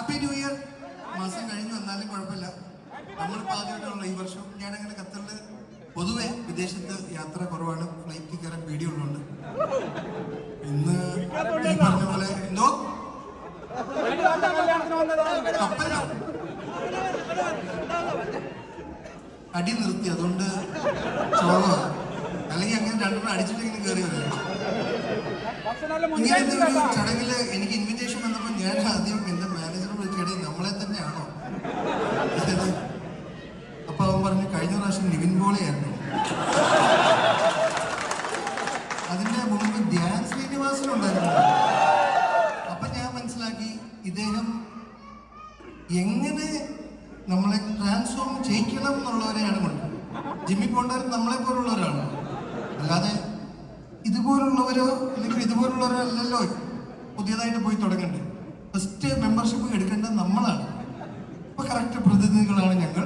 Happy new year. മാസം കഴിഞ്ഞു വന്നാലും കുഴപ്പമില്ല. നമ്മളിപ്പോൾ ആദ്യമായിട്ടുള്ള ഈ വർഷം ഞാനങ്ങനെ ഖത്തറിൽ പൊതുവെ വിദേശത്ത് യാത്ര കുറവാണ്. ഫ്ലൈറ്റ് കയറാൻ പേടിയുള്ളതുകൊണ്ട് ഇന്ന് ഈ പറഞ്ഞ പോലെ എന്തോ കപ്പല അടി നിർത്തി, അതുകൊണ്ട് ചോളമാണ്. അല്ലെങ്കിൽ അങ്ങനെ രണ്ടെണ്ണം അടിച്ചിട്ട് ഇങ്ങനെ കയറി വരും. ഇങ്ങനത്തെ ഒരു ചടങ്ങില് എനിക്ക് ഇൻവിറ്റേഷൻ വന്നപ്പോൾ ഞാൻ ആദ്യം എന്റെ മാനേജറെ വിളിച്ചേടി നമ്മളെ തന്നെയാണോ അപ്പൊ അവൻ പറഞ്ഞു കഴിഞ്ഞ പ്രാവശ്യം നിവിൻ പോളിയായിരുന്നു, അതിന്റെ മുമ്പ് ധ്യാൻ ശ്രീനിവാസനുണ്ടായിരുന്നു. അപ്പൊ ഞാൻ മനസ്സിലാക്കി ഇദ്ദേഹം എങ്ങനെ നമ്മളെ ട്രാൻസ്ഫോം ചെയ്യിക്കണം എന്നുള്ളവരെയാണ് കൊണ്ട്. ജിമ്മി പോണ്ടവർ നമ്മളെ പോലുള്ളവരാണ്, അല്ലാതെ ഇതുപോലുള്ളവരോ അല്ലെങ്കിൽ ഇതുപോലുള്ളവരോ അല്ലല്ലോ പുതിയതായിട്ട് പോയി തുടങ്ങണ്ടേ. ഫസ്റ്റ് മെമ്പർഷിപ്പ് എടുക്കേണ്ടത് നമ്മളാണ്. അപ്പൊ കറക്റ്റ് പ്രതിനിധികളാണ് ഞങ്ങൾ.